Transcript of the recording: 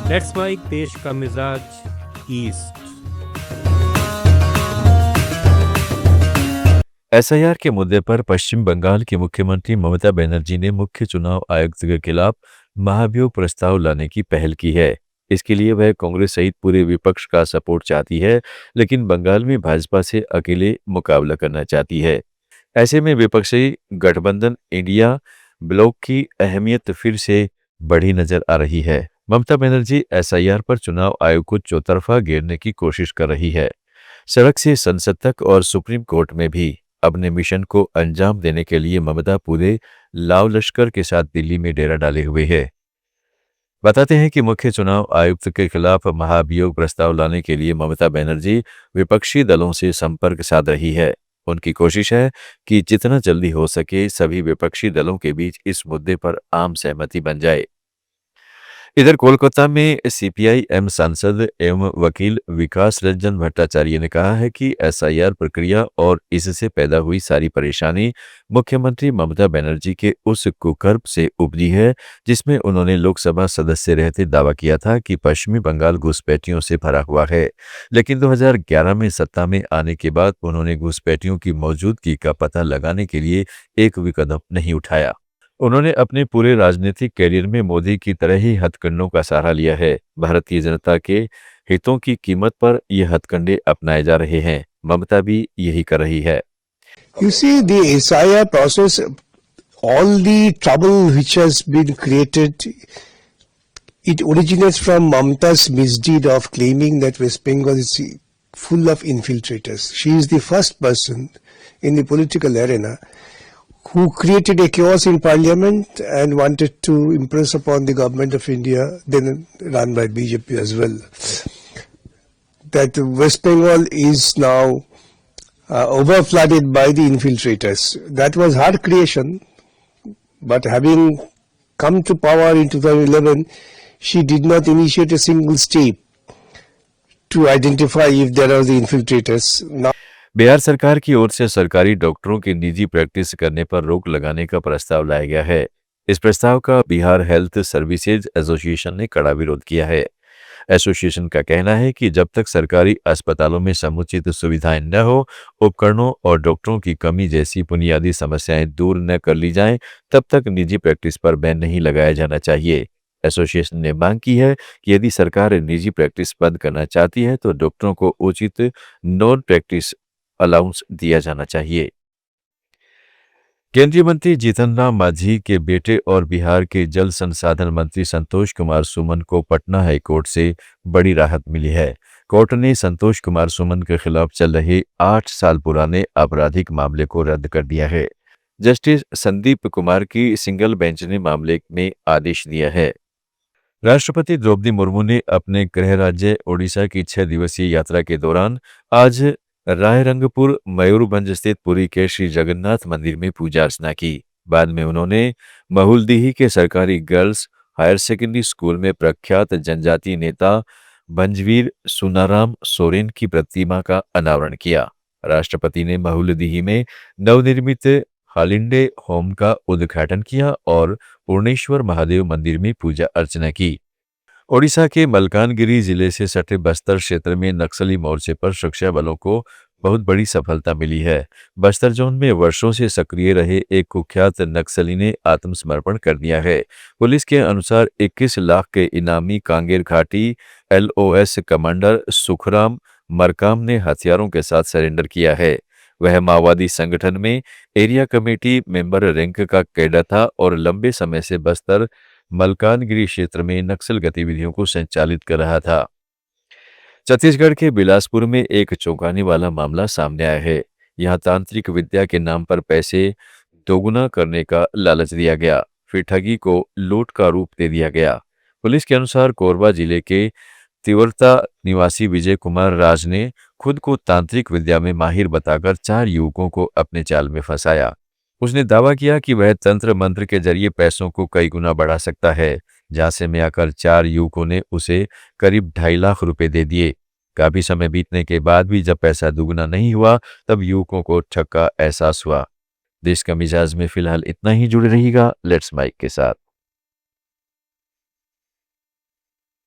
Let's mic देश का मिजाज ईस्ट। एसआईआर के मुद्दे पर पश्चिम बंगाल की मुख्यमंत्री ममता बनर्जी ने मुख्य चुनाव आयुक्त के खिलाफ महाभियोग प्रस्ताव लाने की पहल की है। इसके लिए वह कांग्रेस सहित पूरे विपक्ष का सपोर्ट चाहती है, लेकिन बंगाल में भाजपा से अकेले मुकाबला करना चाहती है। ऐसे में विपक्षी गठबंधन इंडिया ब्लॉक की अहमियत फिर से बढ़ी नजर आ रही है। ममता बनर्जी एसआईआर पर चुनाव आयोग को चौतरफा घेरने की कोशिश कर रही है। सड़क से संसद तक और सुप्रीम कोर्ट में भी अपने मिशन को अंजाम देने के लिए ममता पूरे लाव लश्कर के साथ दिल्ली में डेरा डाले हुए है। बताते हैं कि मुख्य चुनाव आयुक्त के खिलाफ महाभियोग प्रस्ताव लाने के लिए ममता बनर्जी विपक्षी दलों से संपर्क साध रही है। उनकी कोशिश है कि जितना जल्दी हो सके सभी विपक्षी दलों के बीच इस मुद्दे पर आम सहमति बन जाए। इधर कोलकाता में सीपीआई-एम सांसद एवं वकील विकास रंजन भट्टाचार्य ने कहा है कि एसआईआर प्रक्रिया और इससे पैदा हुई सारी परेशानी मुख्यमंत्री ममता बनर्जी के उस कुकर्म से उपजी है, जिसमें उन्होंने लोकसभा सदस्य रहते दावा किया था कि पश्चिमी बंगाल घुसपैठियों से भरा हुआ है। लेकिन 2011 में सत्ता में आने के बाद उन्होंने घुसपैठियों की मौजूदगी का पता लगाने के लिए एक भी कदम नहीं उठाया। उन्होंने अपने पूरे राजनीतिक कैरियर में मोदी की तरह ही हथकंडों का सहारा लिया है। भारतीय जनता के हितों की कीमत पर ये हथकंडे अपनाए जा रहे हैं। ममता भी यही कर रही है। You see, the SIR process, all the trouble which has been created, it originates from Mamta's misdeed of claiming that West Bengal is full of infiltrators. She is the first person in the political arena who created a chaos in parliament and wanted to impress upon the government of India, then run by BJP as well, that West Bengal is now overflooded by the infiltrators. That was her creation, but having come to power in 2011, she did not initiate a single step to identify if there are the infiltrators. Now, Bihar सरकार की ओर से सरकारी डॉक्टरों की निजी practice करने पर रोक लगाने का प्रस्ताव लाया गया है। इस प्रस्ताव का बिहार हेल्थ सर्विसेज एसोसिएशन ने कड़ा विरोध किया है। एसोसिएशन का कहना है कि जब तक सरकारी अस्पतालों में समुचित सुविधाएं न हो, उपकरणों और डॉक्टरों की कमी जैसी बुनियादी समस्याएं दूर न कर ली जाएं, तब तक निजी प्रैक्टिस पर बैन नहीं लगाया जाना चाहिए। एसोसिएशन ने मांग की है कि यदि सरकार निजी प्रैक्टिस बंद करना चाहती है तो डॉक्टरों को उचित नॉन प्रैक्टिस अलाउंस दिया जाना चाहिए। केंद्रीय मंत्री जीतन राम मांझी के बेटे और बिहार के जल संसाधन मंत्री संतोष कुमार सुमन को पटना हाईकोर्ट से बड़ी राहत मिली है। कोर्ट ने संतोष कुमार सुमन के खिलाफ चल रहे 8 साल पुराने आपराधिक मामले को रद्द कर दिया है। जस्टिस संदीप कुमार की सिंगल बेंच ने मामले में आदेश दिया है। राष्ट्रपति द्रौपदी मुर्मू ने अपने गृह राज्य ओडिशा की 6 दिवसीय यात्रा के दौरान आज रायरंगपुर मयूरभंज स्थित पुरी के श्री जगन्नाथ मंदिर में पूजा अर्चना की। बाद में उन्होंने महुलदीही के सरकारी गर्ल्स हायर सेकेंडरी स्कूल में प्रख्यात जनजातीय नेता भंजवीर सुनाराम सोरेन की प्रतिमा का अनावरण किया। राष्ट्रपति ने महुलदीही में नवनिर्मित हालिंडे होम का उद्घाटन किया और पूर्णेश्वर महादेव मंदिर में पूजा अर्चना की। ओडिशा के मलकानगिरी जिले से सटे बस्तर क्षेत्र में नक्सली मोर्चे पर सुरक्षा बलों को बहुत बड़ी सफलता मिली है। बस्तर जोन में वर्षों से सक्रिय रहे एक कुख्यात नक्सली ने आत्मसमर्पण कर दिया है। पुलिस के अनुसार 21 लाख के इनामी कांगेर घाटी LOS कमांडर सुखराम मरकाम ने हथियारों के साथ सरेंडर किया है। वह माओवादी संगठन में एरिया कमेटी मेंबर रैंक का कैडर था और लंबे समय से बस्तर मलकानगिरी क्षेत्र में नक्सल गतिविधियों को संचालित कर रहा था। छत्तीसगढ़ के बिलासपुर में एक चौंकाने वाला मामला सामने आया है। यहां तांत्रिक विद्या के नाम पर पैसे दोगुना करने का लालच दिया गया, फिर ठगी को लूट का रूप दे दिया गया। पुलिस के अनुसार कोरबा जिले के तिवरता निवासी विजय कुमार राज ने खुद को तांत्रिक विद्या में माहिर बताकर 4 युवकों को अपने जाल में फंसाया। उसने दावा किया कि वह तंत्र मंत्र के जरिए पैसों को कई गुना बढ़ा सकता है। झांसे में आकर 4 युवकों ने उसे करीब 2.5 लाख रुपए दे दिए। काफी समय बीतने के बाद भी जब पैसा दुगना नहीं हुआ, तब युवकों को ठग का एहसास हुआ। देश का मिजाज में फिलहाल इतना ही। जुड़े रहिएगा लेट्स माइक के साथ।